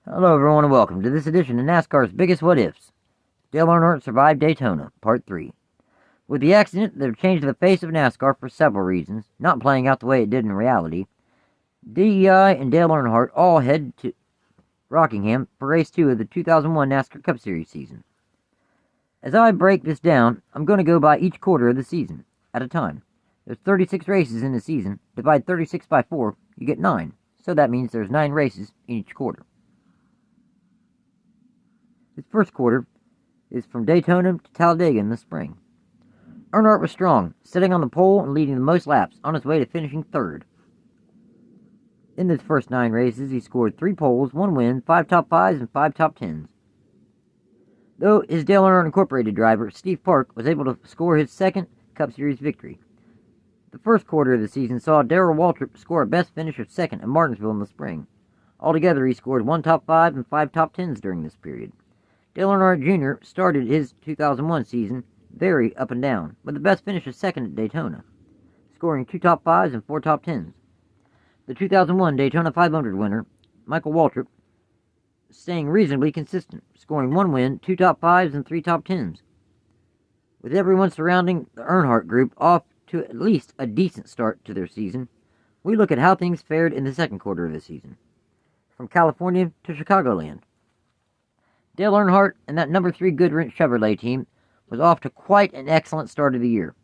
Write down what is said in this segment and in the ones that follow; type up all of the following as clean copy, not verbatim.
Hello everyone and welcome to this edition of NASCAR's Biggest What If's. Dale Earnhardt Survived Daytona, Part 3. With the accident that changed the face of NASCAR for several reasons, not playing out the way it did in reality, DEI and Dale Earnhardt all head to Rockingham for Race 2 of the 2001 NASCAR Cup Series season. As I break this down, I'm going to go by each quarter of the season, at a time. There's 36 races in the season. Divide 36 by 4, you get 9. So that means there's 9 races in each quarter. His first quarter is from Daytona to Talladega in the spring. Earnhardt was strong, sitting on the pole and leading the most laps, on his way to finishing third. In his first 9 races, he scored 3 poles, 1 win, 5 top 5s, and 5 top 10s. Though his Dale Earnhardt Incorporated driver, Steve Park, was able to score his second Cup Series victory. The first quarter of the season saw Darrell Waltrip score a best finish of second at Martinsville in the spring. Altogether, he scored 1 top 5 and 5 top 10s during this period. Dale Earnhardt Jr. started his 2001 season very up and down, with the best finish of second at Daytona, scoring 2 top 5s and 4 top 10s. The 2001 Daytona 500 winner, Michael Waltrip, staying reasonably consistent, scoring 1 win, 2 top 5s, and 3 top 10s. With everyone surrounding the Earnhardt group off to at least a decent start to their season, we look at how things fared in the second quarter of the season. From California to Chicagoland. Dale Earnhardt and that number 3 Goodwrench Chevrolet team was off to quite an excellent start of the year.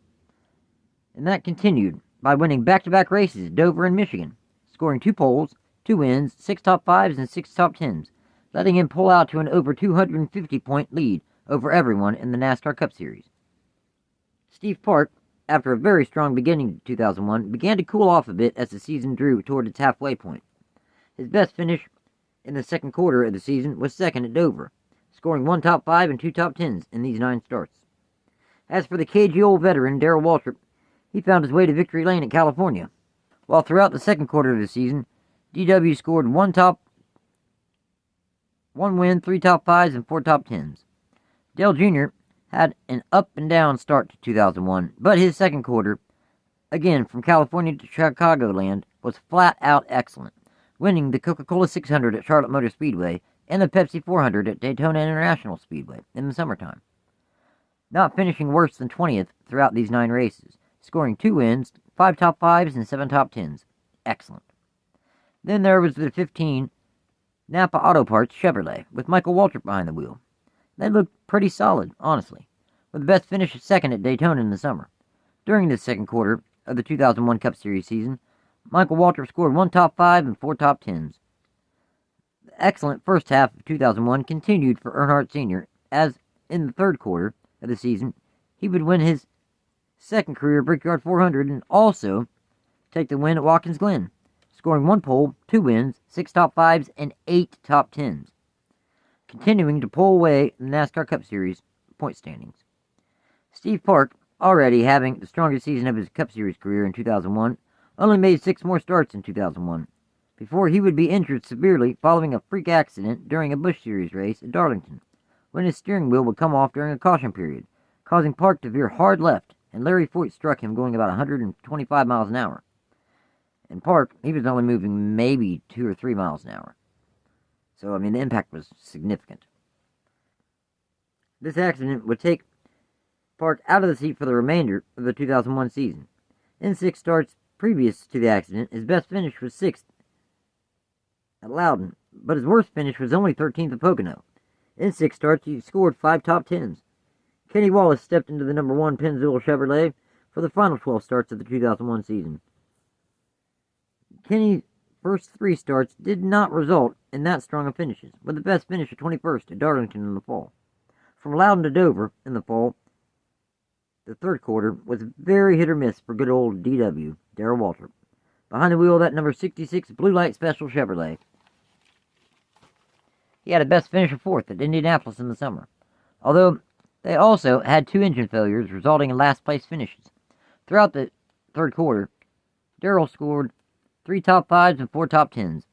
And that continued by winning back-to-back races at Dover and Michigan, scoring 2 poles, 2 wins, 6 top 5s, and 6 top 10s, letting him pull out to an over 250-point lead over everyone in the NASCAR Cup Series. Steve Park, after a very strong beginning to 2001, began to cool off a bit as the season drew toward its halfway point. His best finish in the second quarter of the season was second at Dover, scoring 1 top 5 and 2 top 10s in these 9 starts. As for the cagey old veteran, Darrell Waltrip, he found his way to victory lane at California. While throughout the second quarter of the season, DW scored 1 win, 3 top 5s, and 4 top 10s. Dale Jr. had an up-and-down start to 2001, but his second quarter, again from California to Chicagoland, was flat-out excellent, winning the Coca-Cola 600 at Charlotte Motor Speedway and the Pepsi 400 at Daytona International Speedway in the summertime. Not finishing worse than 20th throughout these 9 races, scoring 2 wins, 5 top 5s, and 7 top 10s. Excellent. Then there was the 15 Napa Auto Parts Chevrolet with Michael Waltrip behind the wheel. They looked pretty solid, honestly, with the best finish of second at Daytona in the summer. During the second quarter of the 2001 Cup Series season, Michael Waltrip scored 1 top 5 and 4 top 10s. The excellent first half of 2001 continued for Earnhardt Sr., as in the third quarter of the season, he would win his second career Brickyard 400 and also take the win at Watkins Glen, scoring 1 pole, 2 wins, 6 top 5s, and 8 top 10s, continuing to pull away the NASCAR Cup Series point standings. Steve Park, already having the strongest season of his Cup Series career in 2001, only made 6 more starts in 2001, before he would be injured severely following a freak accident during a Busch Series race at Darlington, when his steering wheel would come off during a caution period, causing Park to veer hard left, and Larry Foyt struck him going about 125 miles an hour. And Park, he was only moving maybe 2 or 3 miles an hour. So, the impact was significant. This accident would take Park out of the seat for the remainder of the 2001 season. In 6 starts previous to the accident, his best finish was 6th at Loudon, but his worst finish was only 13th at Pocono. In 6 starts, he scored 5 top 10s. Kenny Wallace stepped into the number 1 Pennzoil Chevrolet for the final 12 starts of the 2001 season. Kenny's first 3 starts did not result in that strong of finishes, with the best finish of 21st at Darlington in the fall. From Loudon to Dover in the fall, the third quarter was very hit or miss for good old DW, Darrell Waltrip, behind the wheel of that number 66 Blue Light Special Chevrolet. He had a best finish of 4th at Indianapolis in the summer, although they also had 2 engine failures resulting in last-place finishes. Throughout the third quarter, Darrell scored 3 top 5s and 4 top 10s.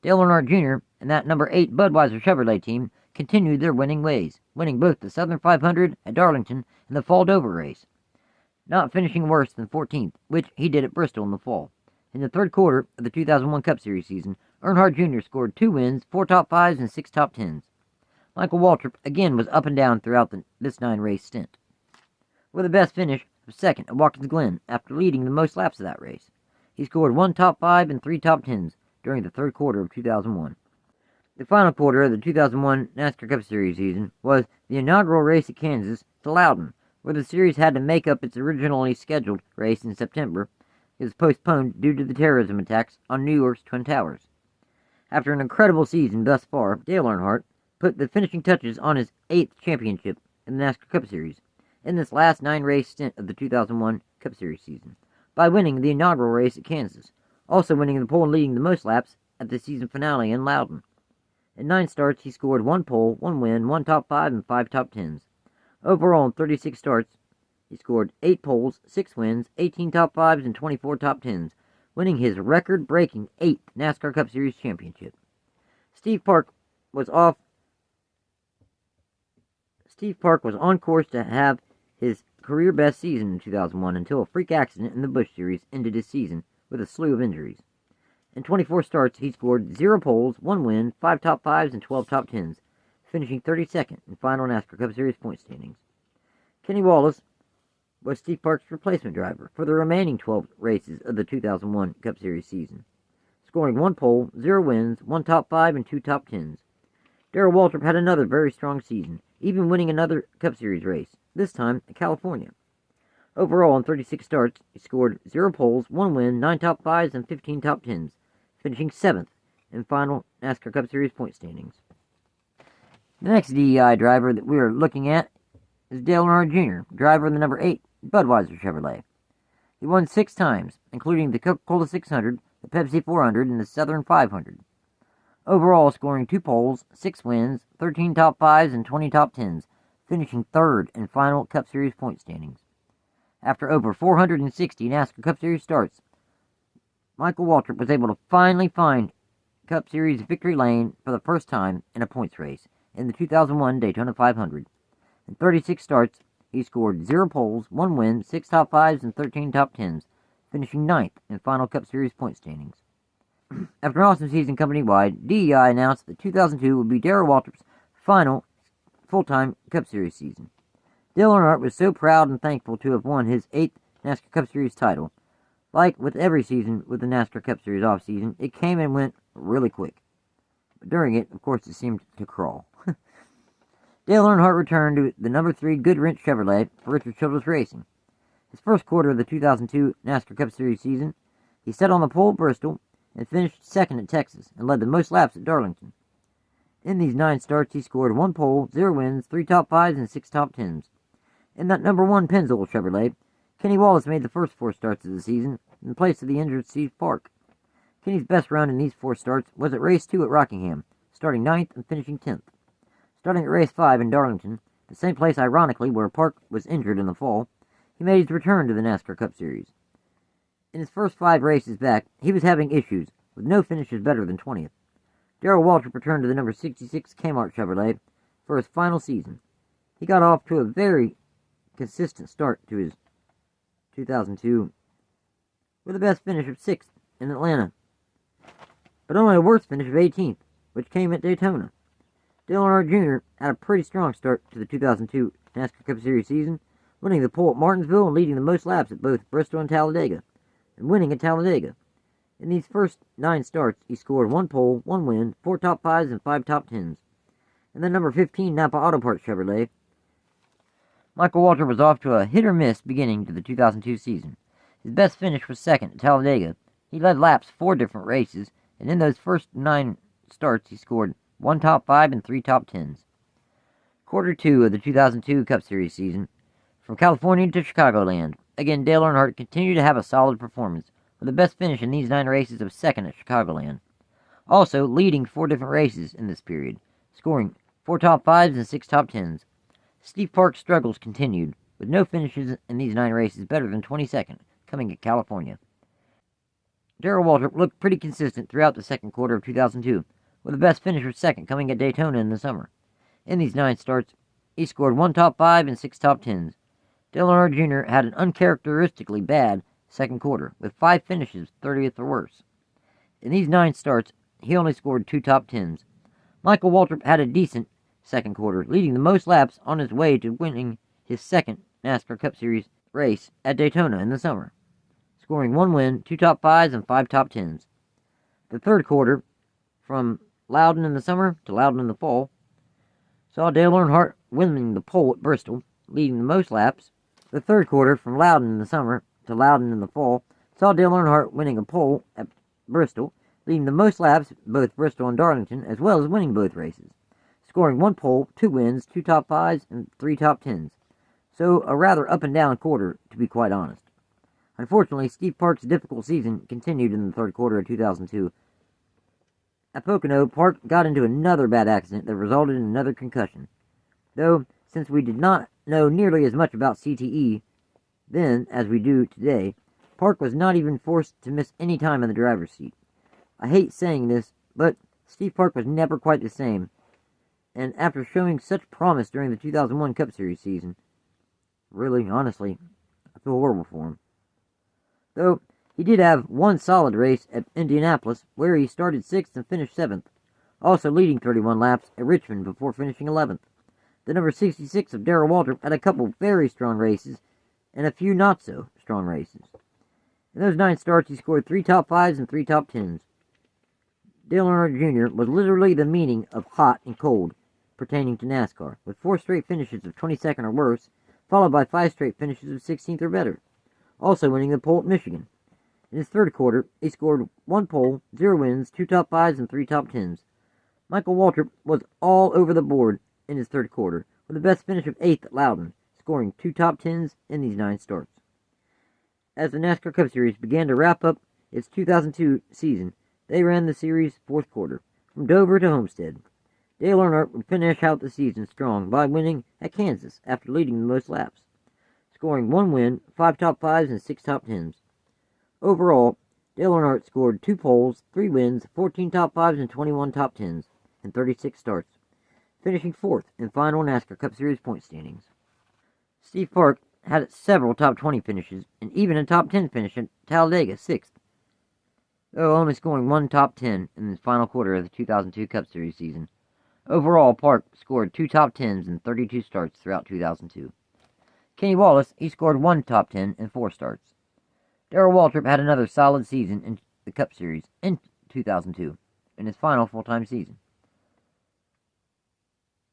Dale Earnhardt Jr. and that number 8 Budweiser Chevrolet team continued their winning ways, winning both the Southern 500 at Darlington and the Fall Dover race, not finishing worse than 14th, which he did at Bristol in the fall. In the third quarter of the 2001 Cup Series season, Earnhardt Jr. scored 2 wins, 4 top 5s, and 6 top 10s. Michael Waltrip again was up and down throughout this 9-race stint, with the best finish of second at Watkins Glen after leading the most laps of that race. He scored 1 top 5 and 3 top 10s during the third quarter of 2001. The final quarter of the 2001 NASCAR Cup Series season was the inaugural race at Kansas to Loudon, where the series had to make up its originally scheduled race in September. It was postponed due to the terrorism attacks on New York's Twin Towers. After an incredible season thus far, Dale Earnhardt put the finishing touches on his 8th championship in the NASCAR Cup Series in this last 9-race stint of the 2001 Cup Series season by winning the inaugural race at Kansas, also winning the pole and leading the most laps at the season finale in Loudon. In 9 starts, he scored 1 pole, 1 win, 1 top 5, and 5 top 10s. Overall, in 36 starts, he scored 8 poles, 6 wins, 18 top 5s, and 24 top 10s, winning his record-breaking 8th NASCAR Cup Series championship. Steve Park was on course to have his career-best season in 2001 until a freak accident in the Busch Series ended his season with a slew of injuries. In 24 starts, he scored 0 poles, 1 win, 5 top 5s, and 12 top 10s, finishing 32nd in final NASCAR Cup Series point standings. Kenny Wallace was Steve Park's replacement driver for the remaining 12 races of the 2001 Cup Series season, scoring 1 pole, 0 wins, 1 top 5, and 2 top 10s. Darrell Waltrip had another very strong season, even winning another Cup Series race, this time in California. Overall, in 36 starts, he scored 0 poles, 1 win, 9 top 5s, and 15 top 10s, finishing 7th in final NASCAR Cup Series point standings. The next DEI driver that we are looking at is Dale Earnhardt Jr., driver of the number 8 Budweiser Chevrolet. He won 6 times, including the Coca-Cola 600, the Pepsi 400, and the Southern 500. Overall, scoring 2 poles, 6 wins, 13 top 5s, and 20 top 10s, finishing 3rd in final Cup Series point standings. After over 460 NASCAR Cup Series starts, Michael Waltrip was able to finally find Cup Series victory lane for the first time in a points race in the 2001 Daytona 500. In 36 starts, he scored 0 poles, 1 win, 6 top 5s, and 13 top 10s, finishing 9th in final Cup Series point standings. After an awesome season company-wide, DEI announced that 2002 would be Darrell Waltrip's final full-time Cup Series season. Dale Earnhardt was so proud and thankful to have won his 8th NASCAR Cup Series title. Like with every season with the NASCAR Cup Series off-season, it came and went really quick. But during it, of course, it seemed to crawl. Dale Earnhardt returned to the number 3 Goodwrench Chevrolet for Richard Childress Racing. His first quarter of the 2002 NASCAR Cup Series season, he set on the pole at Bristol and finished 2nd at Texas and led the most laps at Darlington. In these 9 starts, he scored 1 pole, 0 wins, 3 top 5s, and 6 top 10s. In that number 1 Pennzoil Chevrolet, Kenny Wallace made the first 4 starts of the season in place of the injured Steve Park. Kenny's best run in these 4 starts was at race 2 at Rockingham, starting 9th and finishing 10th. Starting at race 5 in Darlington, the same place ironically where Park was injured in the fall, he made his return to the NASCAR Cup Series. In his first 5 races back, he was having issues, with no finishes better than 20th. Darrell Waltrip returned to the number 66 Kmart Chevrolet for his final season. He got off to a very consistent start to his 2002, with the best finish of 6th in Atlanta, but only a worse finish of 18th, which came at Daytona. Dale Earnhardt Jr. had a pretty strong start to the 2002 NASCAR Cup Series season, winning the pole at Martinsville and leading the most laps at both Bristol and Talladega, and winning at Talladega. In these first 9 starts, he scored 1 pole, 1 win, 4 top 5s, and 5 top 10s. In the number 15 Napa Auto Parts Chevrolet, Michael Waltrip was off to a hit-or-miss beginning to the 2002 season. His best finish was 2nd at Talladega. He led laps 4 different races, and in those first 9 starts, he scored 1 top 5 and 3 top 10s. Quarter 2 of the 2002 Cup Series season, from California to Chicagoland, again Dale Earnhardt continued to have a solid performance, with the best finish in these 9 races of 2nd at Chicagoland. Also leading 4 different races in this period, scoring 4 top 5s and 6 top 10s. Steve Park's struggles continued, with no finishes in these 9 races better than 22nd, coming at California. Darrell Waltrip looked pretty consistent throughout the second quarter of 2002, with the best finish of 2nd coming at Daytona in the summer. In these 9 starts, he scored 1 top 5 and 6 top 10s. Dale Earnhardt Jr. had an uncharacteristically bad second quarter, with 5 finishes 30th or worse. In these 9 starts, he only scored 2 top 10s. Michael Waltrip had a decent second quarter, leading the most laps on his way to winning his second NASCAR Cup Series race at Daytona in the summer, scoring 1 win, 2 top 5s, and 5 top 10s. The third quarter, from Loudon in the summer to Loudon in the fall, saw Dale Earnhardt winning the pole at Bristol, leading the most laps. The third quarter, from Loudon in the summer to Loudon in the fall, saw Dale Earnhardt winning a pole at Bristol, leading the most laps at both Bristol and Darlington, as well as winning both races, scoring 1 pole, 2 wins, 2 top 5s, and 3 top 10s. So a rather up-and-down quarter, to be quite honest. Unfortunately, Steve Park's difficult season continued in the third quarter of 2002. At Pocono, Park got into another bad accident that resulted in another concussion. Though, since we did not know nearly as much about CTE then as we do today, Park was not even forced to miss any time in the driver's seat. I hate saying this, but Steve Park was never quite the same, and after showing such promise during the 2001 Cup Series season, really, honestly, I feel horrible for him. Though, he did have one solid race at Indianapolis, where he started 6th and finished 7th, also leading 31 laps at Richmond before finishing 11th. The number 66 of Darrell Waltrip had a couple very strong races, and a few not-so-strong races. In those 9 starts, he scored 3 top 5s and 3 top 10s. Dale Earnhardt Jr. was literally the meaning of hot and cold pertaining to NASCAR, with 4 straight finishes of 22nd or worse, followed by 5 straight finishes of 16th or better, also winning the pole at Michigan. In his third quarter, he scored 1 pole, 0 wins, 2 top 5s, and 3 top 10s. Michael Waltrip was all over the board in his third quarter, with the best finish of 8th at Loudon, scoring 2 top 10s in these 9 starts. As the NASCAR Cup Series began to wrap up its 2002 season, they ran the series' fourth quarter, from Dover to Homestead. Dale Earnhardt would finish out the season strong by winning at Kansas after leading the most laps, scoring 1 win, 5 top 5s, and 6 top 10s. Overall, Dale Earnhardt scored 2 poles, 3 wins, 14 top 5s, and 21 top 10s in 36 starts, finishing 4th in final NASCAR Cup Series point standings. Steve Park had several top 20 finishes, and even a top 10 finish at Talladega, 6th, though only scoring 1 top 10 in the final quarter of the 2002 Cup Series season. Overall, Park scored 2 top 10s in 32 starts throughout 2002. Kenny Wallace, he scored 1 top 10 in 4 starts. Darrell Waltrip had another solid season in the Cup Series in 2002, in his final full-time season.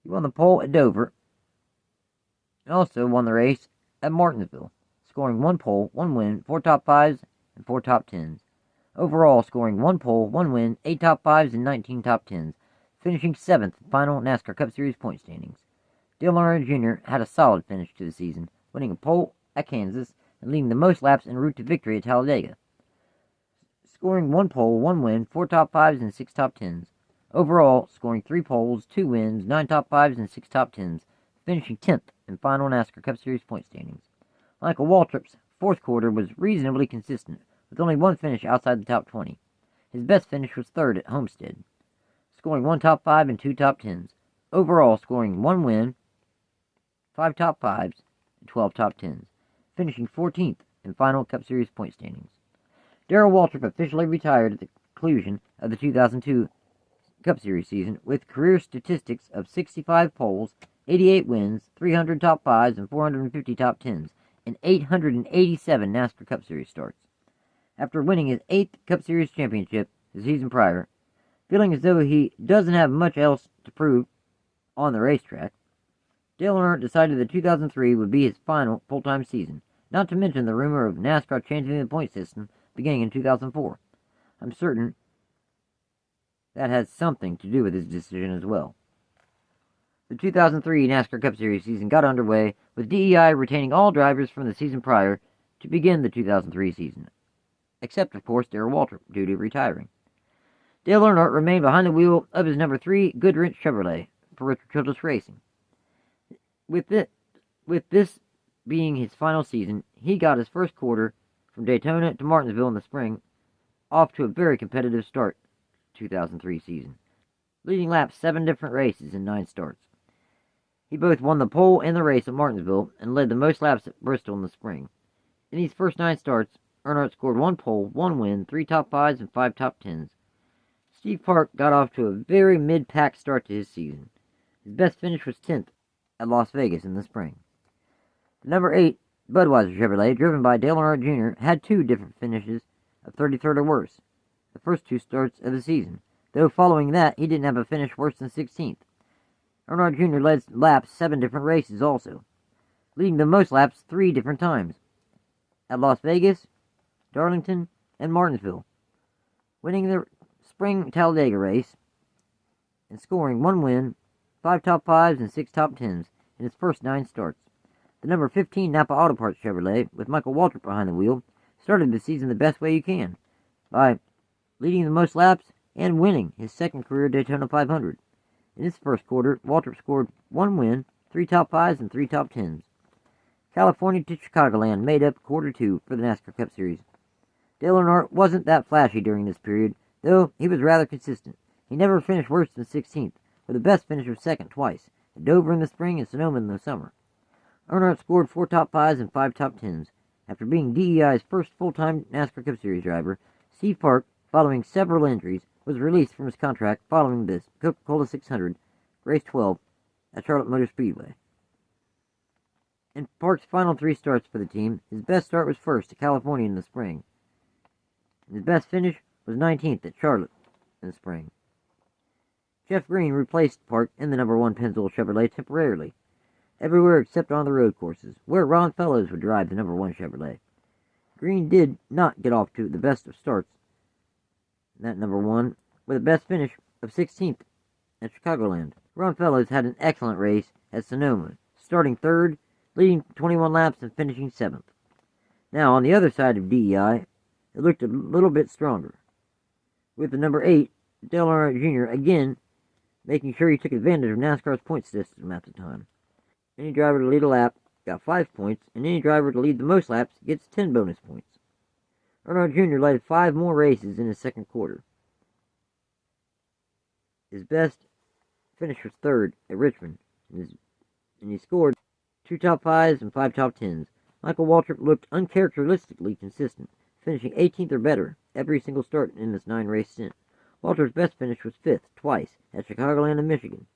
He won the pole at Dover, and also won the race at Martinsville, scoring 1 pole, 1 win, 4 top 5s, and 4 top 10s. Overall, scoring 1 pole, 1 win, 8 top 5s, and 19 top 10s, finishing 7th in final NASCAR Cup Series point standings. Dale Earnhardt Jr. had a solid finish to the season, winning a pole at Kansas and leading the most laps en route to victory at Talladega, scoring 1 pole, 1 win, 4 top 5s, and 6 top 10s. Overall, scoring 3 poles, 2 wins, 9 top 5s, and 6 top 10s, finishing 10th in final NASCAR Cup Series point standings. Michael Waltrip's fourth quarter was reasonably consistent, with only 1 finish outside the top 20. His best finish was 3rd at Homestead, scoring 1 top 5 and 2 top 10s. Overall, scoring 1 win, 5 top 5s, and 12 top 10s, finishing 14th in final Cup Series point standings. Darrell Waltrip officially retired at the conclusion of the 2002 Cup Series season with career statistics of 65 poles, 88 wins, 300 top 5s, and 450 top 10s, and 887 NASCAR Cup Series starts. After winning his 8th Cup Series championship the season prior, feeling as though he doesn't have much else to prove on the racetrack, Dale Earnhardt decided that 2003 would be his final full-time season, not to mention the rumor of NASCAR changing the point system beginning in 2004. I'm certain that has something to do with his decision as well. The 2003 NASCAR Cup Series season got underway with DEI retaining all drivers from the season prior to begin the 2003 season, except, of course, Darrell Waltrip, due to retiring. Dale Earnhardt remained behind the wheel of his number 3 Goodwrench Chevrolet for Richard Childress Racing. With this being his final season, he got his first quarter from Daytona to Martinsville in the spring off to a very competitive start to the 2003 season, leading laps 7 different races in 9 starts. He both won the pole and the race at Martinsville and led the most laps at Bristol in the spring. In these first 9 starts, Earnhardt scored 1 pole, 1 win, 3 top 5s, and 5 top 10s, Steve Park got off to a very mid-pack start to his season. His best finish was 10th at Las Vegas in the spring. The number 8 Budweiser Chevrolet, driven by Dale Earnhardt Jr., had 2 different finishes of 33rd or worse the first 2 starts of the season, though following that he didn't have a finish worse than 16th. Earnhardt Jr. led laps 7 different races also, leading the most laps 3 different times, at Las Vegas, Darlington, and Martinsville, winning the spring Talladega race and scoring 1 win, 5 top 5s, and 6 top 10s in his first 9 starts. The number 15 Napa Auto Parts Chevrolet, with Michael Waltrip behind the wheel, started the season the best way you can, by leading the most laps and winning his second career Daytona 500. In his first quarter, Waltrip scored 1 win, 3 top 5s, and 3 top 10s. California to Chicagoland made up quarter 2 for the NASCAR Cup Series. Dale Earnhardt wasn't that flashy during this period, though he was rather consistent. He never finished worse than 16th, with the best finish was second twice, at Dover in the spring and Sonoma in the summer. Earnhardt scored 4 top 5s and 5 top 10s. After being DEI's first full-time NASCAR Cup Series driver, Steve Park, following several injuries, was released from his contract following the Coca-Cola 600, race 12, at Charlotte Motor Speedway. In Park's final 3 starts for the team, his best start was first at California in the spring. His best finish was 19th at Charlotte in the spring. Jeff Green replaced Park in the number 1 Pennzoil Chevrolet temporarily, everywhere except on the road courses, where Ron Fellows would drive the number 1 Chevrolet. Green did not get off to the best of starts, that number 1, with a best finish of 16th at Chicagoland. Ron Fellows had an excellent race at Sonoma, starting 3rd, leading 21 laps and finishing 7th. Now, on the other side of DEI, it looked a little bit stronger, with the number 8, Dale Earnhardt Jr., again making sure he took advantage of NASCAR's point system at the time. Any driver to lead a lap got 5 points, and any driver to lead the most laps gets 10 bonus points. Earnhardt Jr. led 5 more races in his second quarter. His best finish was 3rd at Richmond, and he scored 2 top 5s and 5 top 10s. Michael Waltrip looked uncharacteristically consistent, finishing 18th or better every single start in this 9-race stint. Waltrip's best finish was 5th twice at Chicagoland and Michigan,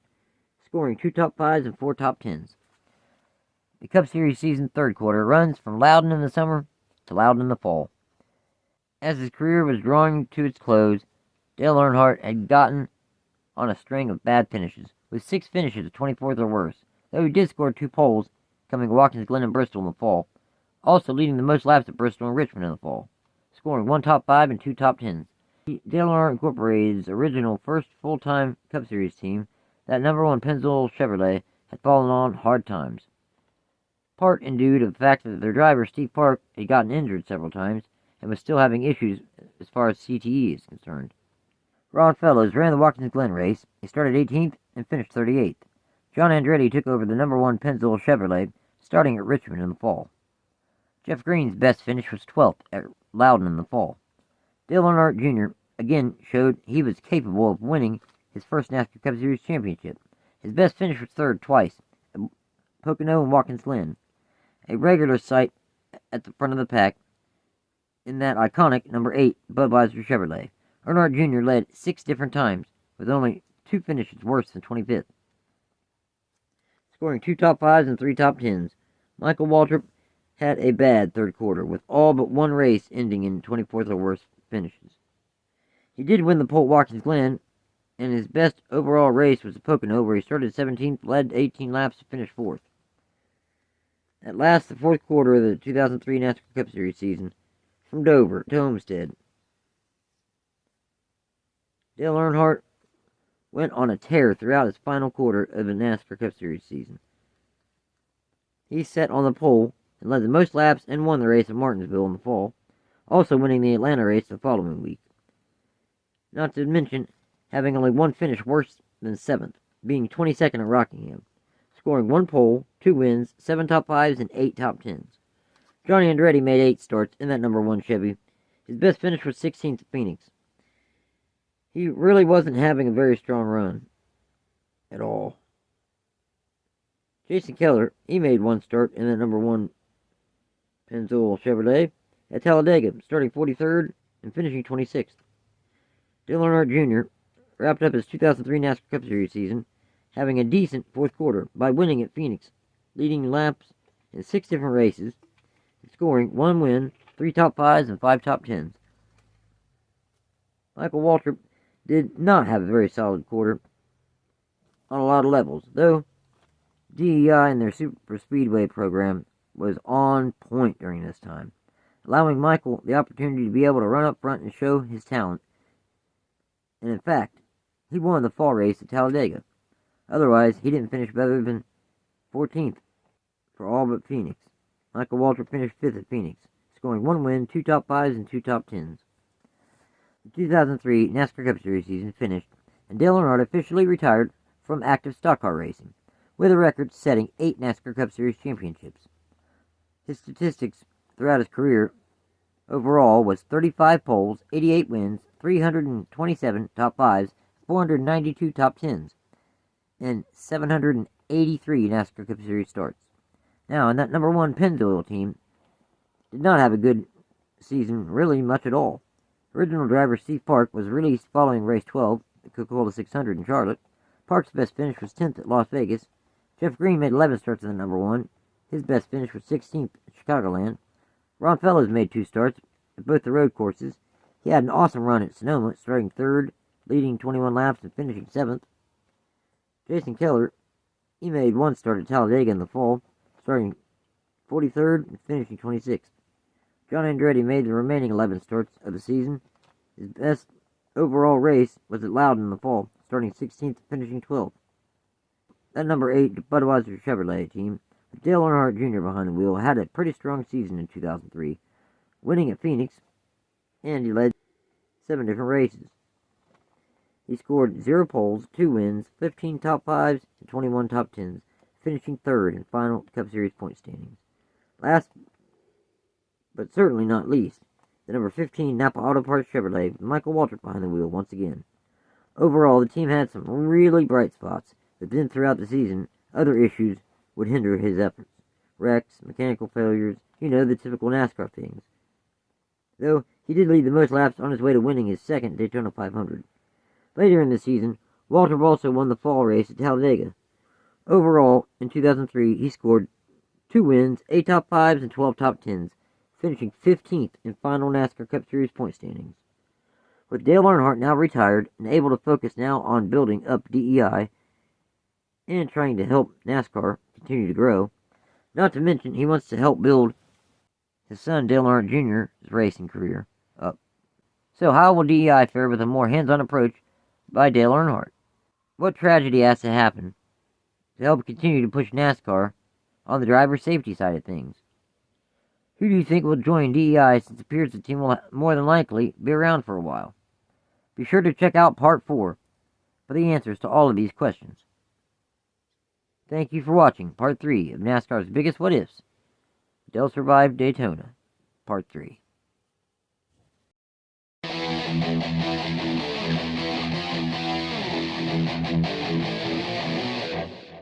scoring 2 top 5s and 4 top 10s. The Cup Series season 3rd quarter runs from Loudon in the summer to Loudon in the fall. As his career was drawing to its close, Dale Earnhardt had gotten on a string of bad finishes, with 6 finishes of 24th or worse, though he did score 2 poles, coming to Watkins Glen and Bristol in the fall, also leading the most laps at Bristol and Richmond in the fall, scoring 1 top 5 and 2 top 10s. Dale Earnhardt Incorporated's original first full-time Cup Series team, that number 1 Pennzoil Chevrolet, had fallen on hard times, part and due to the fact that their driver, Steve Park, had gotten injured several times and was still having issues as far as CTE is concerned. Ron Fellows ran the Watkins Glen race. He started 18th and finished 38th. John Andretti took over the number 1 Pennzoil Chevrolet, starting at Richmond in the fall. Jeff Green's best finish was 12th at Loudon in the fall. Dale Earnhardt Jr. again showed he was capable of winning his first NASCAR Cup Series championship. His best finish was 3rd twice at Pocono and Watkins Glen, a regular sight at the front of the pack in that iconic number 8 Budweiser Chevrolet. Earnhardt Jr. led 6 different times, with only 2 finishes worse than 25th, scoring 2 top 5s and 3 top 10s. Michael Waltrip had a bad 3rd quarter, with all but 1 race ending in 24th or worse finishes. He did win the pole at Watkins Glen, and his best overall race was at Pocono, where he started 17th, led 18 laps, and finished 4th. At last, the 4th quarter of the 2003 NASCAR Cup Series season, from Dover to Homestead, Dale Earnhardt went on a tear throughout his final quarter of the NASCAR Cup Series season. He sat on the pole and led the most laps and won the race at Martinsville in the fall, also winning the Atlanta race the following week. Not to mention having only 1 finish worse than 7th, being 22nd at Rockingham, scoring 1 pole, 2 wins, 7 top 5s, and 8 top 10s. Johnny Andretti made 8 starts in that number 1 Chevy. His best finish was 16th at Phoenix. He really wasn't having a very strong run at all. Jason Keller, he made 1 start in that number 1 Pennzoil Chevrolet at Talladega, starting 43rd and finishing 26th. Dale Earnhardt Jr. wrapped up his 2003 NASCAR Cup Series season, having a decent fourth quarter by winning at Phoenix, leading laps in 6 different races, and scoring 1 win, 3 top 5s, and 5 top 10s. Michael Waltrip did not have a very solid quarter on a lot of levels, though DEI and their super speedway program was on point during this time, allowing Michael the opportunity to be able to run up front and show his talent. And in fact, he won the fall race at Talladega. Otherwise, he didn't finish better than 14th for all but Phoenix. Michael Waltrip finished 5th at Phoenix, scoring 1 win, 2 top 5s, and 2 top 10s. The 2003 NASCAR Cup Series season finished, and Dale Earnhardt officially retired from active stock car racing, with a record-setting 8 NASCAR Cup Series championships. His statistics throughout his career overall was 35 poles, 88 wins, 327 top 5s, 492 top 10s, and 783 NASCAR Cup Series starts. Now, in that number 1 Pennzoil team did not have a good season, really much at all. Original driver Steve Park was released following race 12, the Coca-Cola 600 in Charlotte. Park's best finish was 10th at Las Vegas. Jeff Green made 11 starts in the number 1. His best finish was 16th at Chicagoland. Ron Fellows made 2 starts at both the road courses. He had an awesome run at Sonoma, starting 3rd, leading 21 laps and finishing 7th. Jason Keller, he made 1 start at Talladega in the fall, starting 43rd and finishing 26th. John Andretti made the remaining 11 starts of the season. His best overall race was at Loudon in the fall, starting 16th and finishing 12th. That number 8 Budweiser Chevrolet team, with Dale Earnhardt Jr. behind the wheel, had a pretty strong season in 2003, winning at Phoenix, and he led 7 different races. He scored 0 poles, 2 wins, 15 top 5s, and 21 top 10s, finishing 3rd in final Cup Series point standings. Last, but certainly not least, the number 15 Napa Auto Parts Chevrolet with Michael Waltrip behind the wheel once again. Overall, the team had some really bright spots, but then throughout the season, other issues would hinder his efforts. Wrecks, mechanical failures, the typical NASCAR things. Though, he did lead the most laps on his way to winning his 2nd Daytona 500. Later in the season, Waltrip also won the fall race at Talladega. Overall, in 2003, he scored 2 wins, 8 top 5s, and 12 top 10s, finishing 15th in final NASCAR Cup Series point standings. With Dale Earnhardt now retired and able to focus now on building up DEI and trying to help NASCAR continue to grow, not to mention he wants to help build his son Dale Earnhardt Jr.'s racing career up. So how will DEI fare with a more hands-on approach by Dale Earnhardt? What tragedy has to happen to help continue to push NASCAR on the driver safety side of things? Who do you think will join DEI, since it appears the team will more than likely be around for a while? Be sure to check out Part 4 for the answers to all of these questions. Thank you for watching Part 3 of NASCAR's Biggest What If's, Dale Survived Daytona, Part 3.